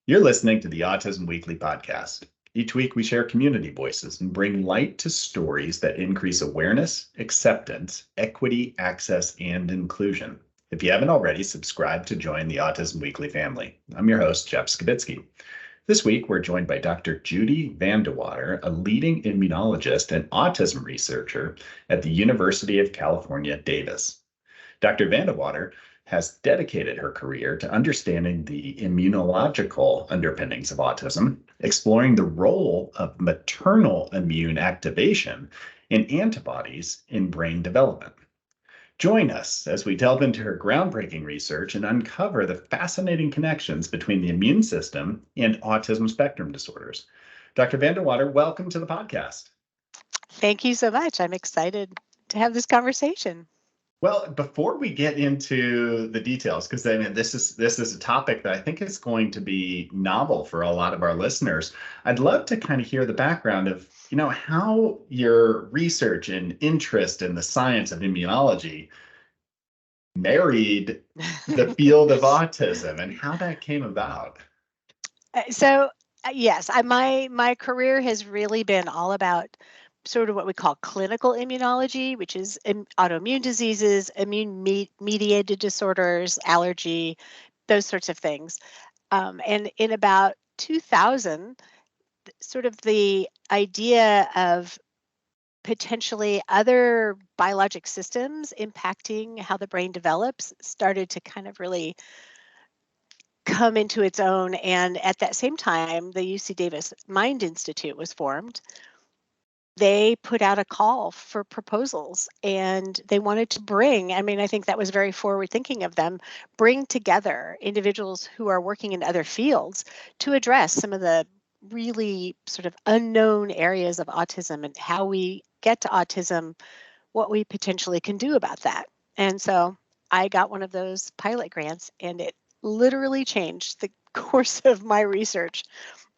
You're listening to the Autism Weekly podcast. Each week, we share community voices and bring light to stories that increase awareness, acceptance, equity, access, and inclusion. If you haven't already, subscribe to join the Autism Weekly family. I'm your host, Jeff Skibitsky. This week, we're joined by Dr. Judy Van de Water, a leading immunologist and autism researcher at the University of California, Davis. Dr. Van de Water has dedicated her career to understanding the immunological underpinnings of autism, exploring the role of maternal immune activation and antibodies in brain development. Join us as we delve into her groundbreaking research and uncover the fascinating connections between the immune system and autism spectrum disorders. Dr. Van de Water, welcome to the podcast. Thank you so much. I'm excited to have this conversation. Well, before we get into the details, because I mean, this is a topic that I think is going to be novel for a lot of our listeners, I'd love to kind of hear the background of, how your research and interest in the science of immunology married the field of autism and how that came about. Yes, my career has really been all about sort of what we call clinical immunology, which is autoimmune diseases, immune-mediated disorders, allergy, those sorts of things. And in about 2000, sort of the idea of potentially other biologic systems impacting how the brain develops started to kind of really come into its own. And at that same time, the UC Davis Mind Institute was formed. They put out a call for proposals and they wanted to I think that was very forward thinking of them, bring together individuals who are working in other fields to address some of the really sort of unknown areas of autism and how we get to autism, what we potentially can do about that. And so I got one of those pilot grants and it literally changed the course of my research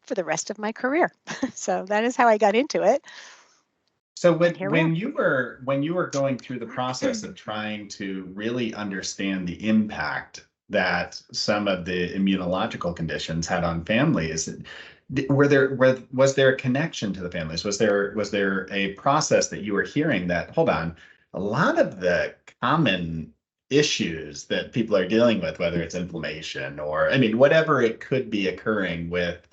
for the rest of my career. So that is how I got into it. So when you were going through the process of trying to really understand the impact that some of the immunological conditions had on families, was there a connection to the families? Was there a process that you were hearing that, hold on, a lot of the common issues that people are dealing with, whether it's inflammation or, whatever it could be occurring with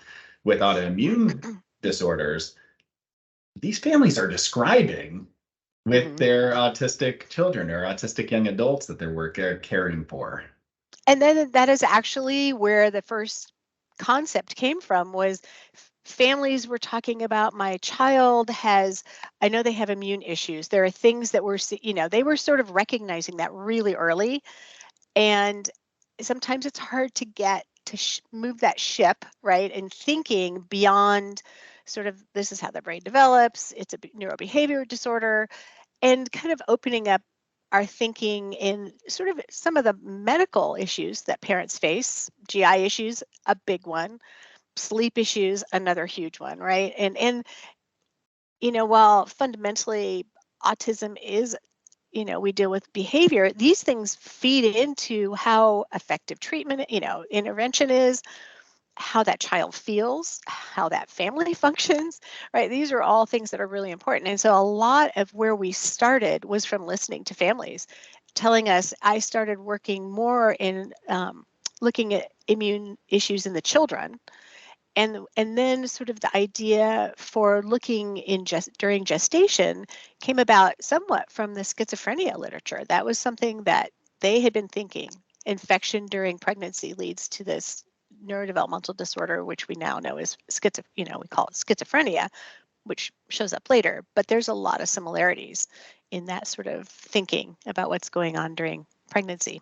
autoimmune disorders, these families are describing with their autistic children or autistic young adults that they're caring for. And then that is actually where the first concept came from, was families were talking about, my child I know they have immune issues. There are things that they were sort of recognizing that really early. And sometimes it's hard to get to move that ship, right? And thinking beyond sort of, this is how the brain develops, it's a neurobehavioral disorder, and kind of opening up our thinking in sort of some of the medical issues that parents face. GI issues, a big one. Sleep issues, another huge one, right? And while fundamentally autism is, we deal with behavior, these things feed into how effective treatment, intervention is, how that child feels, how that family functions, right? These are all things that are really important. And so a lot of where we started was from listening to families telling us. I started working more in looking at immune issues in the children. And then sort of the idea for looking during gestation came about somewhat from the schizophrenia literature. That was something that they had been thinking. Infection during pregnancy leads to this neurodevelopmental disorder, which we now know is we call it schizophrenia, which shows up later. But there's a lot of similarities in that sort of thinking about what's going on during pregnancy.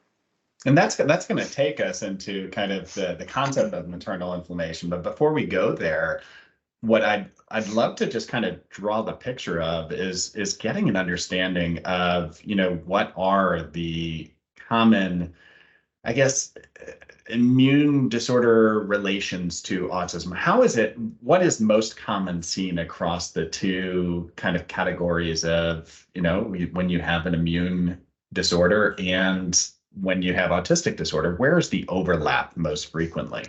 And that's going to take us into kind of the concept of maternal inflammation. But before we go there, what I'd love to just kind of draw the picture of is getting an understanding of, what are the common, I guess, immune disorder relations to autism. What is most common seen across the two kind of categories of, when you have an immune disorder and when you have autistic disorder, where is the overlap most frequently?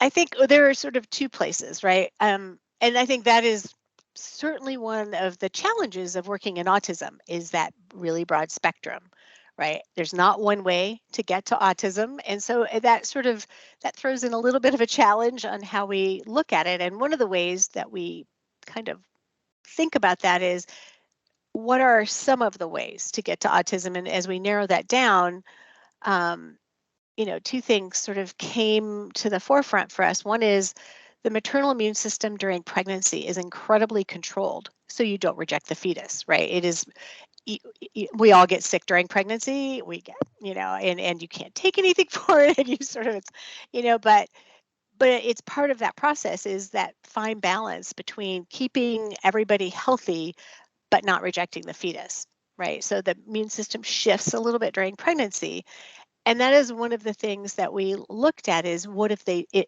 I think there are sort of two places, right? And I think that is certainly one of the challenges of working in autism is that really broad spectrum, right? There's not one way to get to autism. And so that throws in a little bit of a challenge on how we look at it. And one of the ways that we kind of think about that is what are some of the ways to get to autism? And as we narrow that down, um, two things sort of came to the forefront for us. One is the maternal immune system during pregnancy is incredibly controlled, so you don't reject the fetus, right? It is, we all get sick during pregnancy. We get, and you can't take anything for it, and you sort of, but it's part of that process is that fine balance between keeping everybody healthy, but not rejecting the fetus, right? So the immune system shifts a little bit during pregnancy. And that is one of the things that we looked at is what if it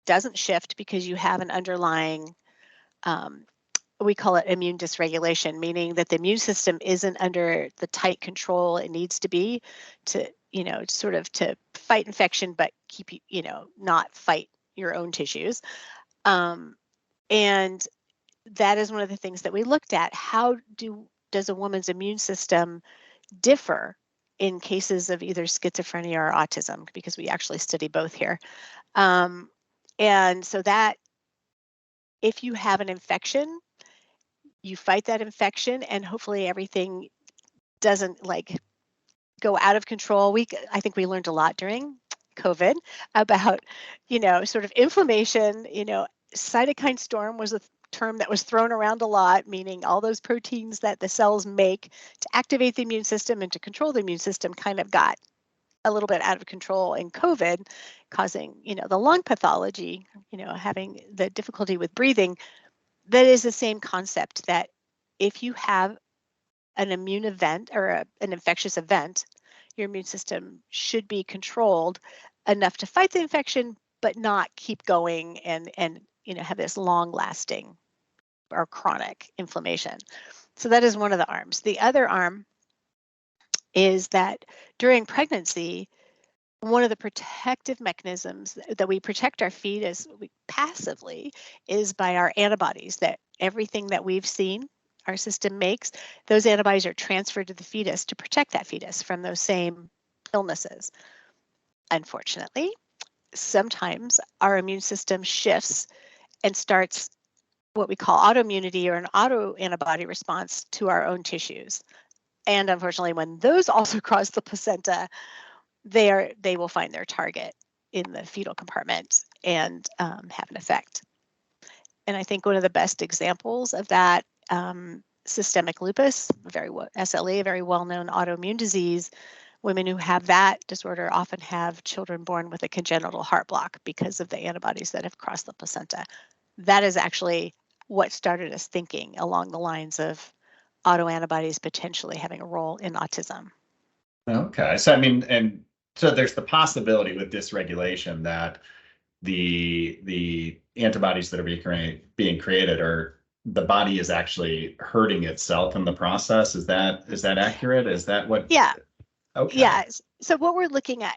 doesn't shift because you have an underlying, we call it immune dysregulation, meaning that the immune system isn't under the tight control it needs to be to, sort of to fight infection, but keep you, not fight your own tissues. And that is one of the things that we looked at. How does a woman's immune system differ in cases of either schizophrenia or autism, because we actually study both here. And so that if you have an infection, you fight that infection and hopefully everything doesn't like go out of control. I think we learned a lot during COVID about, sort of inflammation, cytokine storm was a term that was thrown around a lot, meaning all those proteins that the cells make to activate the immune system and to control the immune system kind of got a little bit out of control in COVID, causing, the lung pathology, having the difficulty with breathing. That is the same concept that if you have an immune event or an infectious event, your immune system should be controlled enough to fight the infection, but not keep going and have this long lasting or chronic inflammation. So that is one of the arms. The other arm is that during pregnancy, one of the protective mechanisms that we protect our fetus passively is by our antibodies, that everything that we've seen our system makes, those antibodies are transferred to the fetus to protect that fetus from those same illnesses. Unfortunately, sometimes our immune system shifts and starts what we call autoimmunity or an autoantibody response to our own tissues. And unfortunately, when those also cross the placenta, they will find their target in the fetal compartment and have an effect. And I think one of the best examples of that, systemic lupus, SLE, a very well-known autoimmune disease. Women who have that disorder often have children born with a congenital heart block because of the antibodies that have crossed the placenta. That is actually what started us thinking along the lines of autoantibodies potentially having a role in autism. Okay. So, I mean, and so there's the possibility with dysregulation that the antibodies that are being created are the body is actually hurting itself in the process. Is that accurate? Is that what? Yeah. Okay. Yeah. So what we're looking at,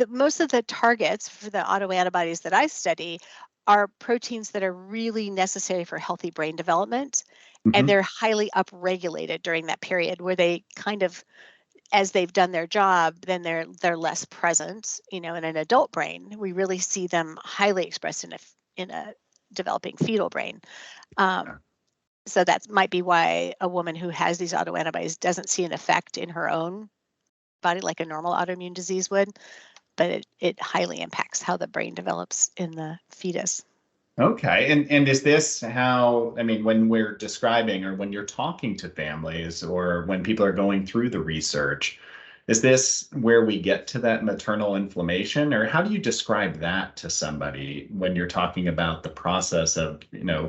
most of the targets for the autoantibodies that I study are proteins that are really necessary for healthy brain development. And they're highly upregulated during that period where they kind of, as they've done their job, then they're less present, in an adult brain. We really see them highly expressed in a developing fetal brain. So that might be why a woman who has these autoantibodies doesn't see an effect in her own body like a normal autoimmune disease would, but it highly impacts how the brain develops in the fetus. Okay. And is this how, I mean, when we're describing or when you're talking to families or when people are going through the research, is this where we get to that maternal inflammation, or how do you describe that to somebody when you're talking about the process of,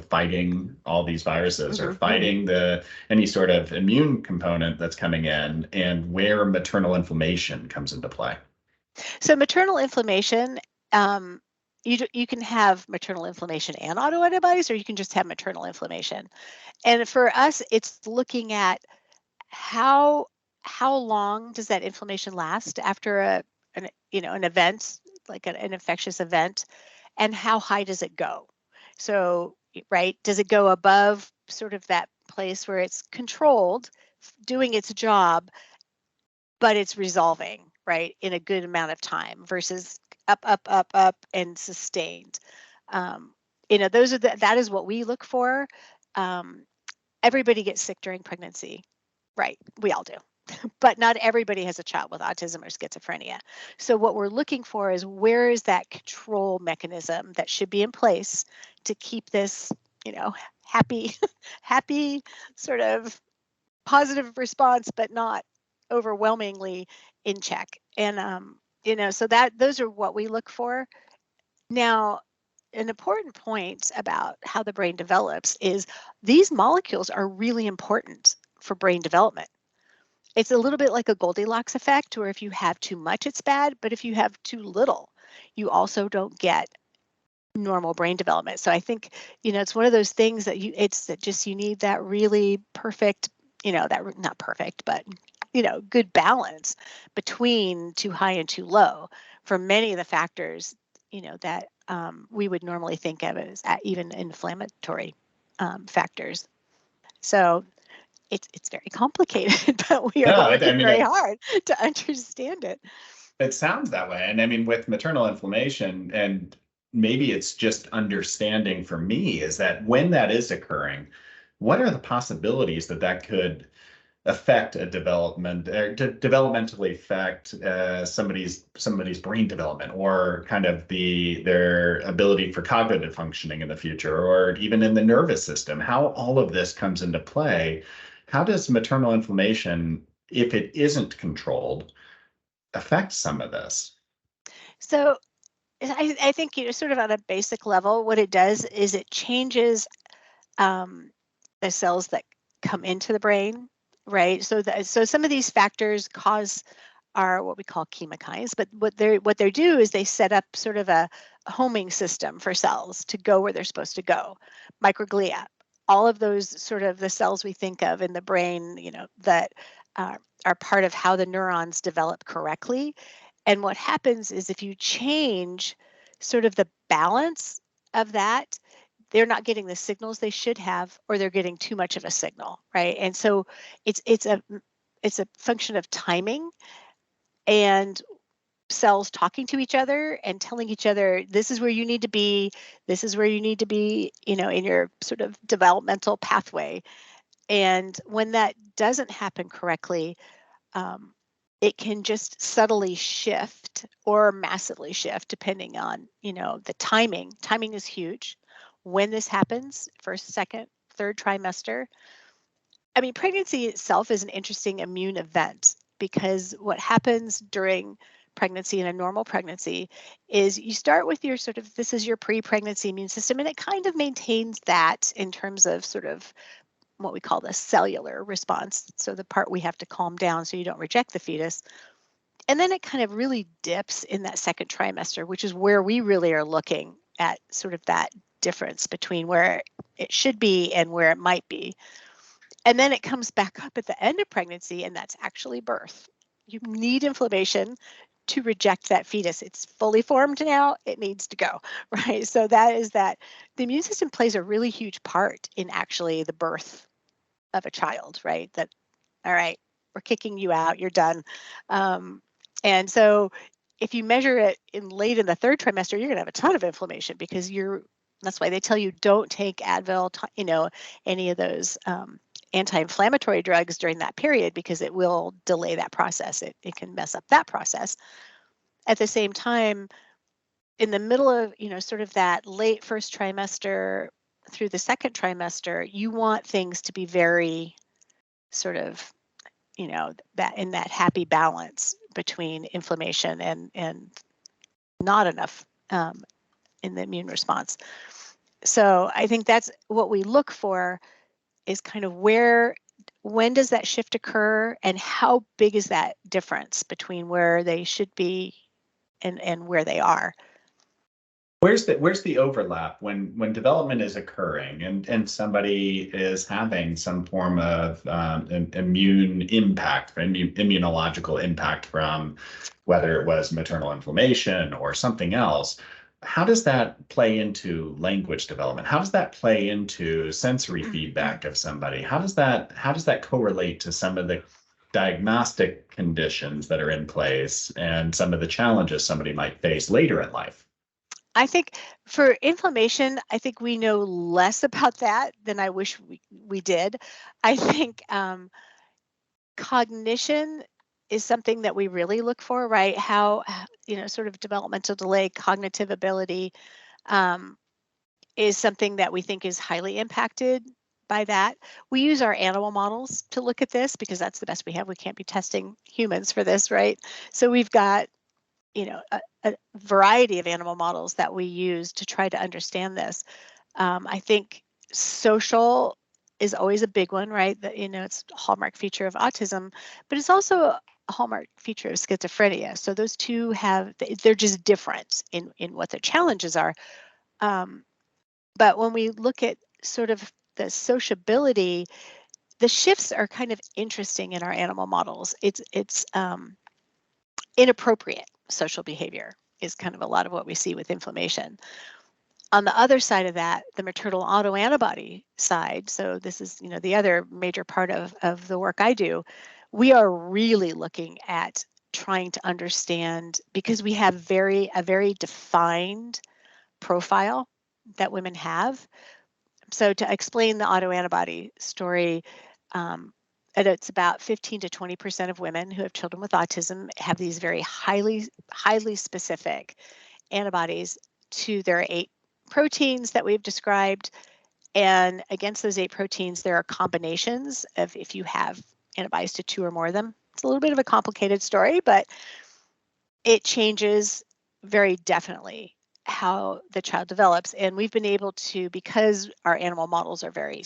fighting all these viruses or fighting any sort of immune component that's coming in, and where maternal inflammation comes into play? So maternal inflammation, you can have maternal inflammation and autoantibodies, or you can just have maternal inflammation. And for us, it's looking at how how long does that inflammation last after an event, like an infectious event, and how high does it go? So, right, does it go above sort of that place where it's controlled, doing its job, but it's resolving, right, in a good amount of time versus up, up, up, up, and sustained? That is what we look for. Everybody gets sick during pregnancy, right? We all do. But not everybody has a child with autism or schizophrenia. So what we're looking for is, where is that control mechanism that should be in place to keep this, happy, happy sort of positive response, but not overwhelmingly in check. And so those are what we look for. Now, an important point about how the brain develops is these molecules are really important for brain development. It's a little bit like a Goldilocks effect, where if you have too much, it's bad, but if you have too little, you also don't get normal brain development. So I think, it's one of those things that you need that really perfect, that not perfect, but good balance between too high and too low for many of the factors, that we would normally think of as even inflammatory factors. So it's very complicated, but we are No, working very hard to understand it. it sounds that way. And I mean, with maternal inflammation, and maybe it's just understanding for me, is that when that is occurring, what are the possibilities that that could affect a development, or to developmentally affect somebody's brain development, or kind of their ability for cognitive functioning in the future, or even in the nervous system, how all of this comes into play. How does maternal inflammation, if it isn't controlled, affect some of this? So I think, sort of on a basic level, what it does is it changes the cells that come into the brain, right? So some of these factors are what we call chemokines, but what they do is they set up sort of a homing system for cells to go where they're supposed to go. Microglia, all of those sort of the cells we think of in the brain, that are part of how the neurons develop correctly. And what happens is, if you change sort of the balance of that, they're not getting the signals they should have, or they're getting too much of a signal, right? And so it's a function of timing and cells talking to each other and telling each other, this is where you need to be, this is where you need to be, in your sort of developmental pathway. And when that doesn't happen correctly, it can just subtly shift or massively shift depending on, the timing. Timing is huge. When this happens, first, second, third trimester. I mean, pregnancy itself is an interesting immune event, because what happens during pregnancy, in a normal pregnancy, is you start with your this is your pre-pregnancy immune system, and it kind of maintains that in terms of sort of what we call the cellular response. So the part we have to calm down so you don't reject the fetus. And then it kind of really dips in that second trimester, which is where we really are looking at sort of that difference between where it should be and where it might be. And then it comes back up at the end of pregnancy, and that's actually birth. You need inflammation to reject that fetus. It's fully formed now, it needs to go, right? So the immune system plays a really huge part in actually the birth of a child, right? That, all right, we're kicking you out, you're done. And so if you measure it late in the third trimester, you're going to have a ton of inflammation, because that's why they tell you don't take Advil, any of those anti-inflammatory drugs during that period, because it will delay that process. It can mess up that process. At the same time, in the middle of, sort of that late first trimester through the second trimester, you want things to be very sort of, that in that happy balance between inflammation and not enough in the immune response. So I think that's what we look for, is kind of when does that shift occur, and how big is that difference between where they should be and where they are. Where's the overlap when development is occurring and somebody is having some form of immune impact, immunological impact from whether it was maternal inflammation or something else? How does that play into language development? How does that play into sensory feedback of somebody? How does that correlate to some of the diagnostic conditions that are in place and some of the challenges somebody might face later in life? I think for inflammation, I think we know less about that than I wish we did. I think cognition is something that we really look for, right? How, sort of developmental delay, cognitive ability um, is something that we think is highly impacted by that. We use our animal models to look at this because that's the best we have. We can't be testing humans for this, right? So we've got, a variety of animal models that we use to try to understand this. I think social is always a big one, right? That, it's a hallmark feature of autism, but it's also a hallmark feature of schizophrenia. So those two they're just different in what their challenges are. But when we look at sort of the sociability, the shifts are kind of interesting in our animal models. It's inappropriate social behavior is kind of a lot of what we see with inflammation. On the other side of that, the maternal autoantibody side, so this is, the other major part of the work I do, we are really looking at trying to understand, because we have a very defined profile that women have. So to explain the autoantibody story, and it's about 15 to 20% of women who have children with autism have these very highly specific antibodies to their 8 proteins that we've described. And against those 8 proteins, there are combinations of, if you have antibodies to 2 or more of them. It's a little bit of a complicated story, but it changes very definitely how the child develops. And we've been able to, because our animal models are very,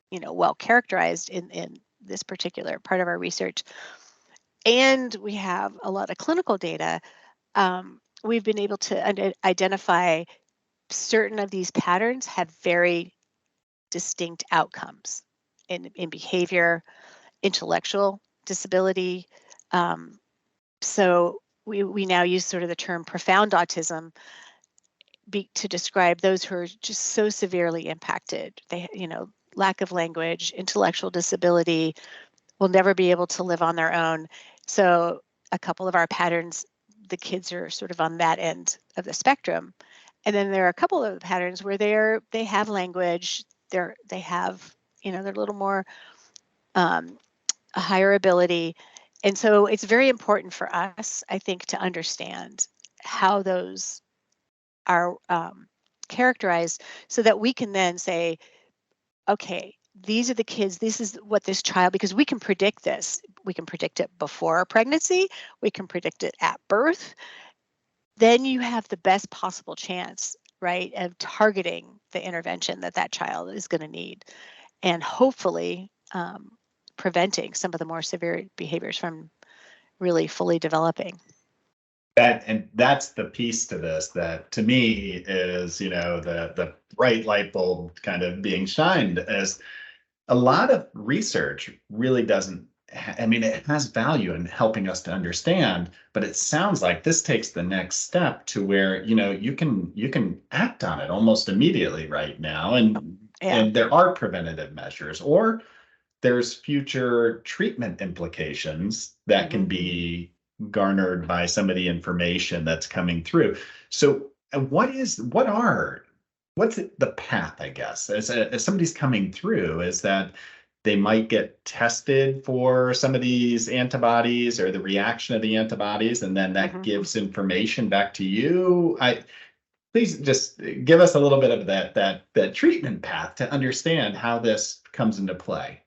well characterized in this particular part of our research, and we have a lot of clinical data, we've been able to identify certain of these patterns have very distinct outcomes in behavior, intellectual disability. So we now use sort of the term profound autism to describe those who are just so severely impacted. They, lack of language, intellectual disability, will never be able to live on their own. So a couple of our patterns, the kids are sort of on that end of the spectrum. And then there are a couple of patterns where they have language, they have, they're a little more a higher ability. And so it's very important for us, I think, to understand how those are characterized so that we can then say, okay, these are the kids, this is what this child, because we can predict this. We can predict it before pregnancy, we can predict it at birth. Then you have the best possible chance, right, of targeting the intervention that child is going to need, and hopefully preventing some of the more severe behaviors from really fully developing. That's the piece to this that to me is, the bright light bulb kind of being shined, as a lot of research really doesn't, I mean, it has value in helping us to understand, but it sounds like this takes the next step to where, you can act on it almost immediately right now. And there are preventative measures, or there's future treatment implications that can be garnered by some of the information that's coming through. So what's the path, I guess, as somebody's coming through, is that they might get tested for some of these antibodies or the reaction of the antibodies, and then that gives information back to you. Please just give us a little bit of that treatment path to understand how this comes into play.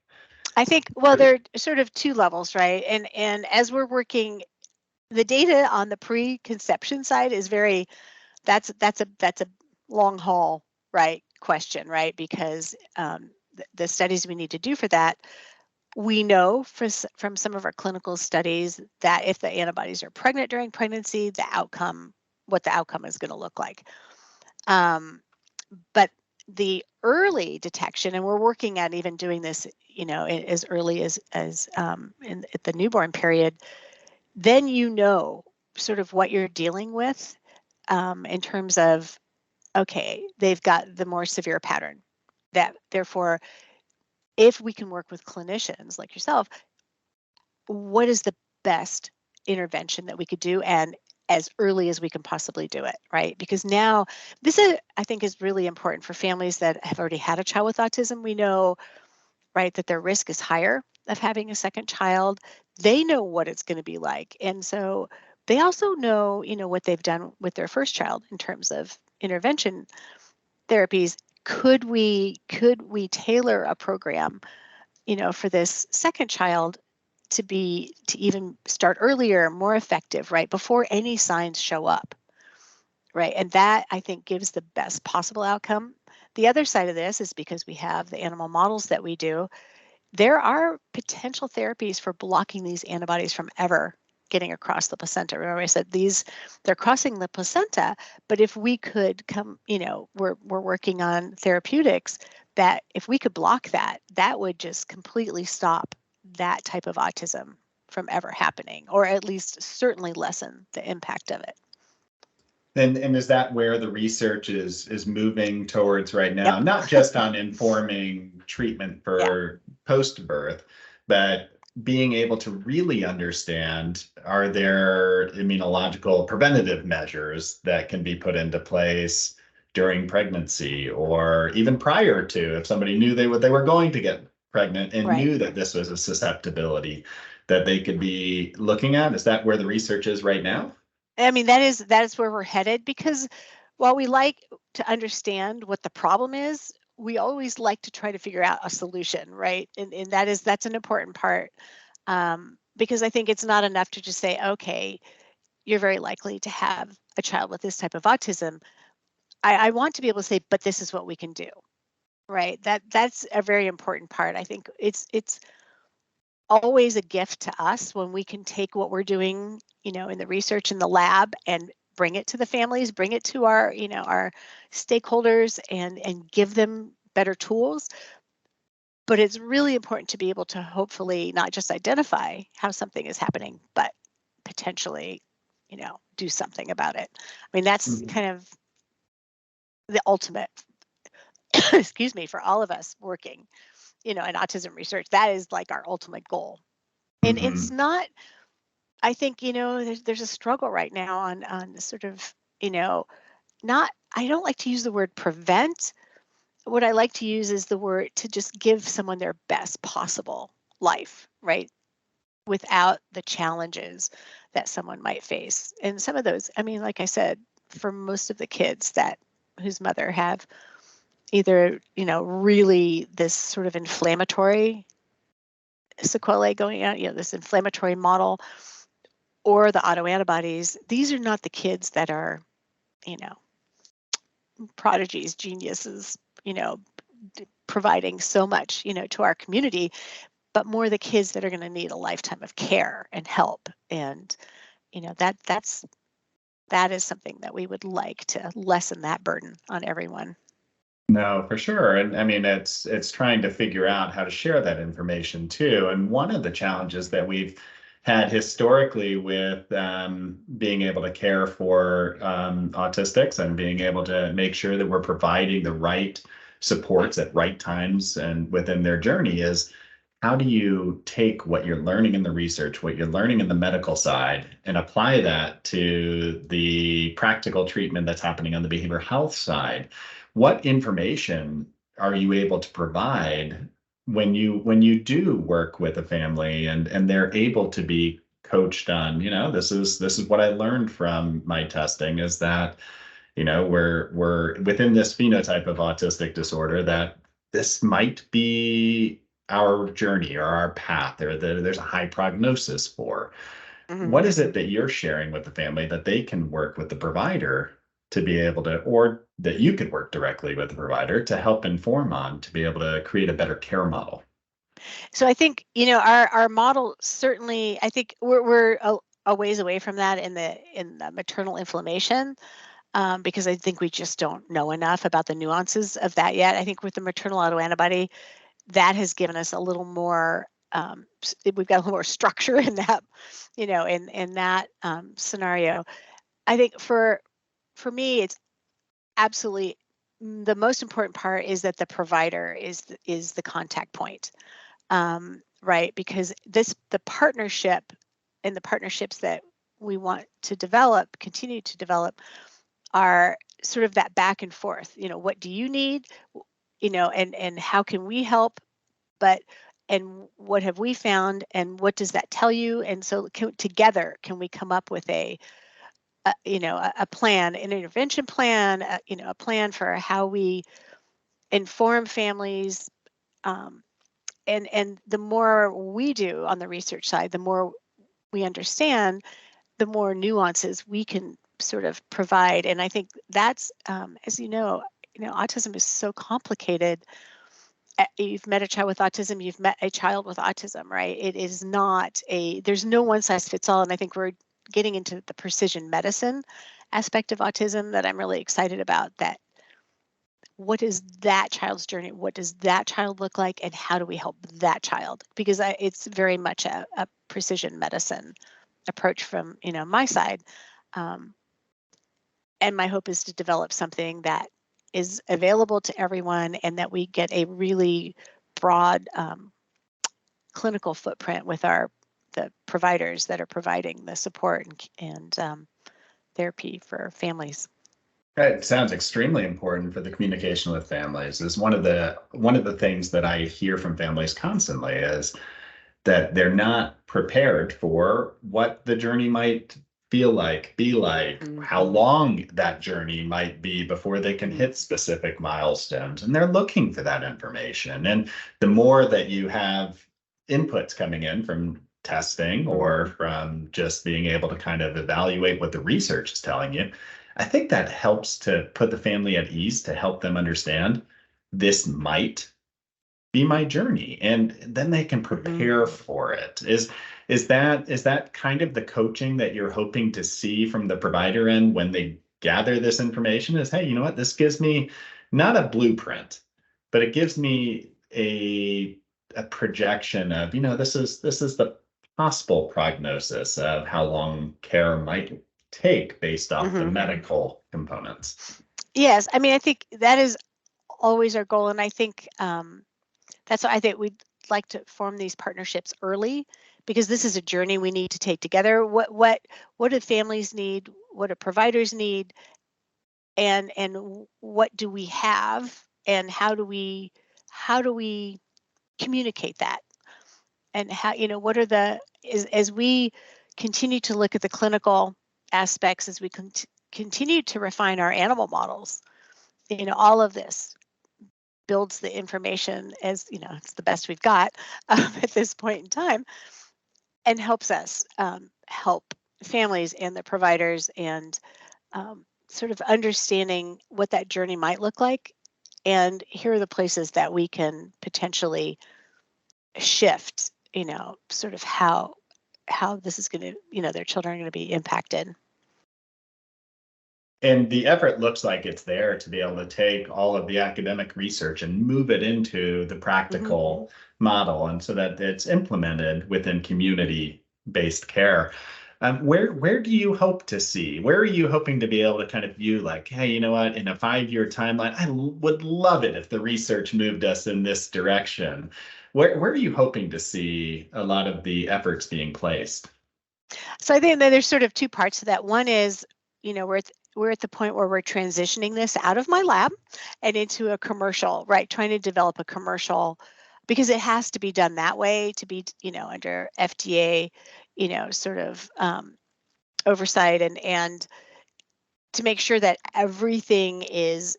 I think, well, there are sort of 2 levels, right? And as we're working, the data on the preconception side is that's a long haul, right, question, right? Because the studies we need to do for that, we know from some of our clinical studies that if the antibodies are pregnant during pregnancy, what the outcome is going to look like. But the early detection, and we're working at even doing this, as early as at the newborn period, then sort of what you're dealing with in terms of, okay, they've got the more severe pattern. That therefore, if we can work with clinicians like yourself, what is the best intervention that we could do, and as early as we can possibly do it, right? Because now this is, I think, is really important for families that have already had a child with autism. We know, right, that their risk is higher of having a second child. They know what it's going to be like. And so they also know, what they've done with their first child in terms of intervention therapies. Could we tailor a program, for this second child to even start earlier, more effective, right, before any signs show up, right? And that, I think, gives the best possible outcome. The other side of this is, because we have the animal models that we do, there are potential therapies for blocking these antibodies from ever getting across the placenta. Remember, I said they're crossing the placenta, but if we could we're working on therapeutics that if we could block that, that would just completely stop that type of autism from ever happening, or at least certainly lessen the impact of it. And is that where the research is moving towards right now? Yep. Not just on informing treatment for post-birth, but being able to really understand, are there immunological preventative measures that can be put into place during pregnancy, or even prior to, if somebody knew they were going to get pregnant and Right. knew that this was a susceptibility that they could be looking at? Is that where the research is right now? I mean, that is where we're headed, because while we like to understand what the problem is, we always like to try to figure out a solution, right? And that's an important part, because I think it's not enough to just say, okay, you're very likely to have a child with this type of autism. I want to be able to say, but this is what we can do, right? That's a very important part. I think it's always a gift to us when we can take what we're doing, in the research in the lab, and bring it to the families, bring it to our stakeholders, and give them better tools. But it's really important to be able to hopefully not just identify how something is happening, but potentially, do something about it. I mean, that's kind of the ultimate, excuse me, for all of us working, in autism research. That is like our ultimate goal. And it's not, I think, there's a struggle right now on sort of, not, I don't like to use the word prevent. What I like to use is the word to just give someone their best possible life, right? Without the challenges that someone might face. And some of those, I mean, like I said, for most of the kids whose mother have either, really this sort of inflammatory sequelae going on, this inflammatory model, or the autoantibodies, these are not the kids that are, prodigies, geniuses, providing so much, to our community, but more the kids that are going to need a lifetime of care and help. And, that is something that we would like to lessen that burden on everyone. No, for sure. And I mean, it's trying to figure out how to share that information too. And one of the challenges that we've had historically with being able to care for autistics and being able to make sure that we're providing the right supports at right times and within their journey is, how do you take what you're learning in the research, what you're learning in the medical side, and apply that to the practical treatment that's happening on the behavioral health side? What information are you able to provide when you do work with a family and they're able to be coached on, this is what I learned from my testing, is that, we're within this phenotype of autistic disorder, that this might be our journey or our path, or that there's a high prognosis for. Mm-hmm. What is it that you're sharing with the family that they can work with the provider to be able to, or that you could work directly with the provider to help inform on, to be able to create a better care model? So I think, our model, certainly, I think we're a ways away from that in the maternal inflammation. because I think we just don't know enough about the nuances of that yet. I think with the maternal autoantibody, that has given us a little more, we've got a little more structure in that, in that scenario. I think for me, it's absolutely the most important part is that the provider is the contact point, right? Because the partnership and the partnerships that we want to continue to develop, are sort of that back and forth. What do you need? And how can we help? And what have we found? And what does that tell you? And so together, can we come up with a plan, an intervention plan, a plan for how we inform families. And the more we do on the research side, the more we understand, the more nuances we can sort of provide. And I think that's, as autism is so complicated. You've met a child with autism, you've met a child with autism, right? It is not there's no one size fits all. And I think we're getting into the precision medicine aspect of autism that I'm really excited about. That what is that child's journey? What does that child look like? And how do we help that child? Because it's very much a precision medicine approach from, my side. And my hope is to develop something that is available to everyone and that we get a really broad clinical footprint with the providers that are providing the support and therapy for families. It sounds extremely important for the communication with families. Is one of the things that I hear from families constantly is that they're not prepared for what the journey might feel like, be like, how long that journey might be before they can hit specific milestones. And they're looking for that information. And the more that you have inputs coming in from testing or from just being able to kind of evaluate what the research is telling you, I think that helps to put the family at ease, to help them understand this might be my journey, and then they can prepare for it. Is that kind of the coaching that you're hoping to see from the provider end when they gather this information? Is, hey, you know what, this gives me not a blueprint, but it gives me a projection of, this is the possible prognosis of how long care might take based off the medical components. Yes, I mean, I think that is always our goal, and I think that's why I think we'd like to form these partnerships early, because this is a journey we need to take together. What do families need? What do providers need? And what do we have? And how do we communicate that? And how, what are as we continue to look at the clinical aspects, as we continue to refine our animal models, all of this builds the information, as it's the best we've got at this point in time, and helps us help families and the providers, and sort of understanding what that journey might look like. And here are the places that we can potentially shift, sort of how this is going to, their children are going to be impacted. And the effort looks like it's there to be able to take all of the academic research and move it into the practical model, and so that it's implemented within community-based care. Where do you hope to see? Where are you hoping to be able to kind of view, like, hey, you know what, in a 5-year timeline, I would love it if the research moved us in this direction. Where are you hoping to see a lot of the efforts being placed? So I think that there's sort of two parts to that. One is, we're at the point where we're transitioning this out of my lab and into a commercial, right? Trying to develop a commercial, because it has to be done that way to be, under FDA, sort of oversight, and to make sure that everything is,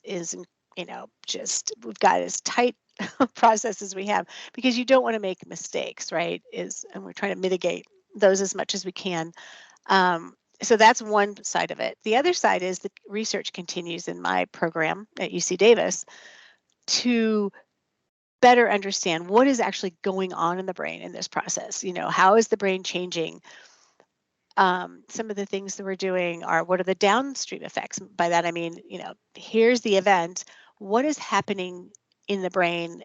just, we've got as tight process as we have, because you don't want to make mistakes, right? And we're trying to mitigate those as much as we can. So that's one side of it. The other side is the research continues in my program at UC Davis to better understand what is actually going on in the brain in this process. How is the brain changing? Some of the things that we're doing are, what are the downstream effects? By that I mean, here's the event. What is happening in the brain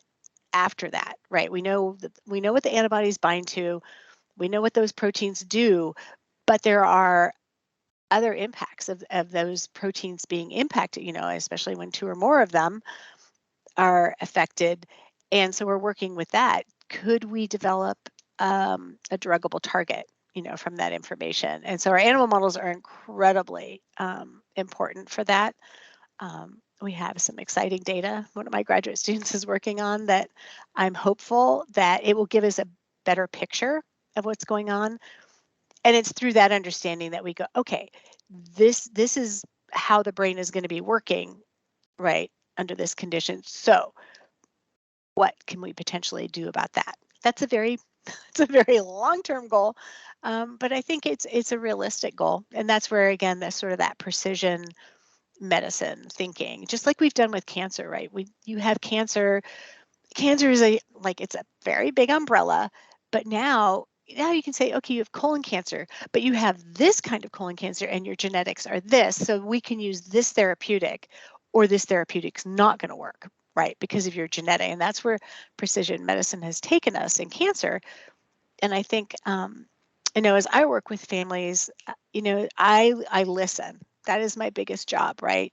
after that, right? We know what the antibodies bind to. We know what those proteins do, but there are other impacts of those proteins being impacted, especially when two or more of them are affected. And so we're working with that. Could we develop a druggable target, from that information? And so our animal models are incredibly important for that. We have some exciting data one of my graduate students is working on that I'm hopeful that it will give us a better picture of what's going on. And it's through that understanding that we go, okay, this is how the brain is going to be working, right, under this condition. So what can we potentially do about that? That's a very long-term goal, but I think it's a realistic goal, and that's where, again, that's sort of that precision medicine thinking, just like we've done with cancer, right? You have cancer. Cancer is it's a very big umbrella, but now you can say, okay, you have colon cancer, but you have this kind of colon cancer and your genetics are this, so we can use this therapeutic, or this therapeutic's not going to work, right, because of your genetic. And that's where precision medicine has taken us in cancer. And I think, as I work with families, I listen. That is my biggest job, right?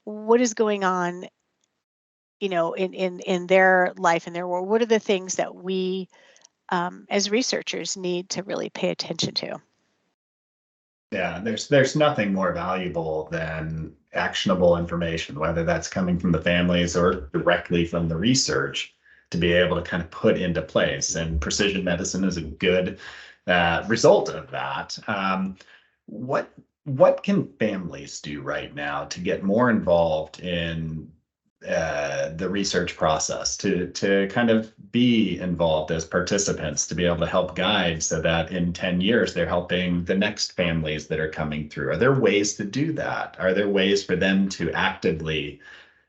What is going on, in their life, in their world? What are the things that we, as researchers, need to really pay attention to? Yeah, there's nothing more valuable than actionable information, whether that's coming from the families or directly from the research, to be able to kind of put into place. And precision medicine is a good result of that. What can families do right now to get more involved in the research process, to kind of be involved as participants, to be able to help guide, so that in 10 years they're helping the next families that are coming through? Are there ways to do that? Are there ways for them to actively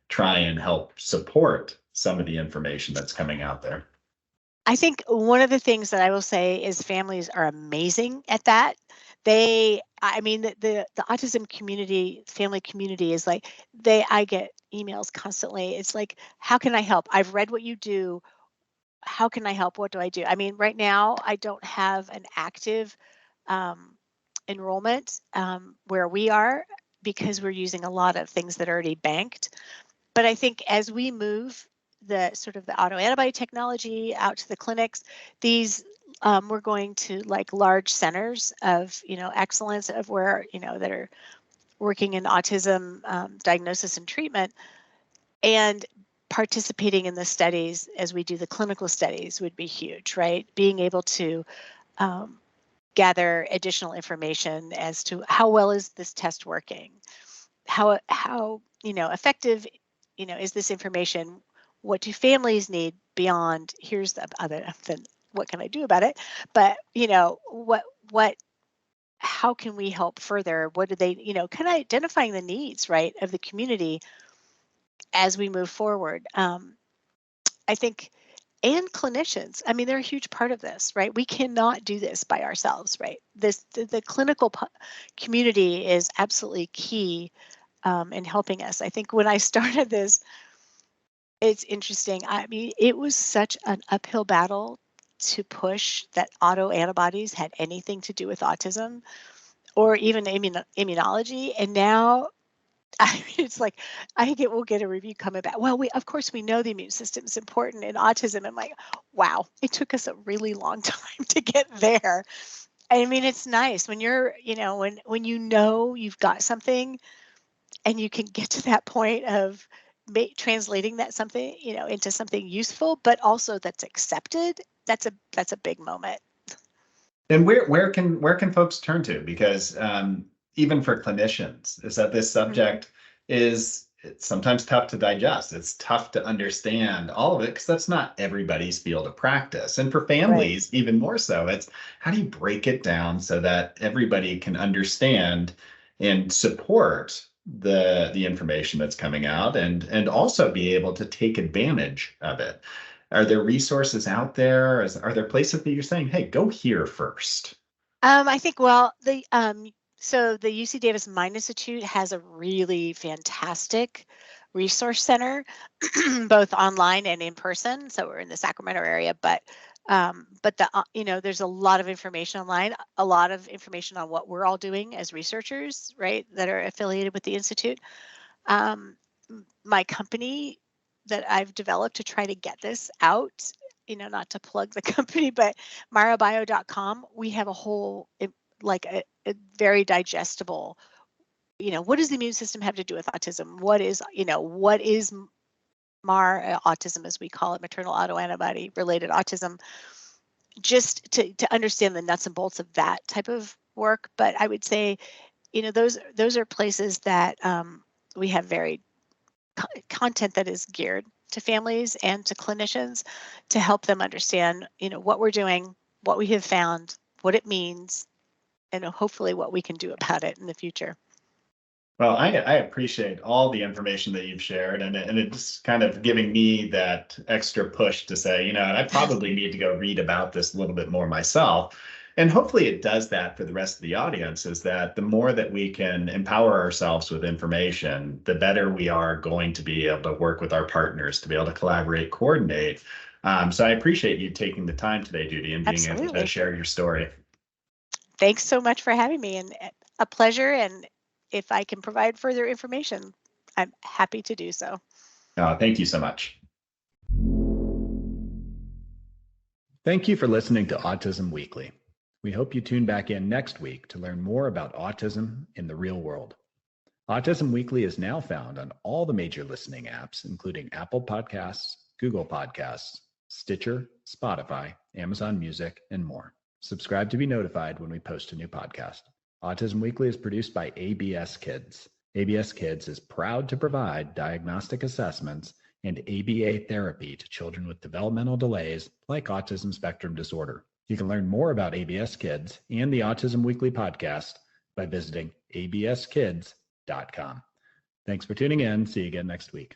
try and help support some of the information that's coming out there? I think one of the things that I will say is families are amazing at that. The autism community, family community is like, I get emails constantly. It's like, how can I help? I've read what you do. How can I help? What do I do? I mean, right now I don't have an active enrollment where we are, because we're using a lot of things that are already banked. But I think as we move the sort of the autoantibody technology out to the clinics, these we're going to like large centers of excellence, of where that are working in autism diagnosis and treatment, and participating in the studies as we do the clinical studies would be huge, right? Being able to gather additional information as to how well is this test working, how effective is this information, what do families need beyond here's the other than what can I do about it, but what how can we help further, what do they kind of identifying the needs, right, of the community as we move forward. I think, and clinicians, I mean, they're a huge part of this, right? We cannot do this by ourselves, right? The clinical community is absolutely key in helping us. I think when I started this, it's interesting. I mean, it was such an uphill battle to push that autoantibodies had anything to do with autism or even immunology. And now, I mean, it's like we'll get a review coming back. Well, of course we know the immune system is important in autism. I'm like, wow, it took us a really long time to get there. I mean, it's nice when you're, when you've got something and you can get to that point of translating that something, into something useful, but also that's accepted. That's a big moment. And where can folks turn to? Because even for clinicians, is that this subject it's sometimes tough to digest. It's tough to understand all of it, because that's not everybody's field of practice. And for families, right, even more so, it's how do you break it down so that everybody can understand and support the information that's coming out, and also be able to take advantage of it? Are there resources out there? Are there places that you're saying, hey, go here first? I think, well, so the UC Davis Mind Institute has a really fantastic resource center, both online and in person. So we're in the Sacramento area, but there's a lot of information online, a lot of information on what we're all doing as researchers, right, that are affiliated with the institute. My company that I've developed to try to get this out, not to plug the company, but marabio.com, we have a whole, like a very digestible, what does the immune system have to do with autism? What is MAR, autism, as we call it, maternal autoantibody related autism, just to understand the nuts and bolts of that type of work. But I would say, those are places that we have very content that is geared to families and to clinicians to help them understand, what we're doing, what we have found, what it means, and hopefully what we can do about it in the future. Well, I appreciate all the information that you've shared, and it's kind of giving me that extra push to say, I probably need to go read about this a little bit more myself. And hopefully it does that for the rest of the audience, is that the more that we can empower ourselves with information, the better we are going to be able to work with our partners, to be able to collaborate, coordinate. So I appreciate you taking the time today, Judy, and being able to share your story. Thanks so much for having me, and a pleasure. And if I can provide further information, I'm happy to do so. Thank you so much. Thank you for listening to Autism Weekly. We hope you tune back in next week to learn more about autism in the real world. Autism Weekly is now found on all the major listening apps, including Apple Podcasts, Google Podcasts, Stitcher, Spotify, Amazon Music, and more. Subscribe to be notified when we post a new podcast. Autism Weekly is produced by ABS Kids. ABS Kids is proud to provide diagnostic assessments and ABA therapy to children with developmental delays like autism spectrum disorder. You can learn more about ABS Kids and the Autism Weekly podcast by visiting abskids.com. Thanks for tuning in. See you again next week.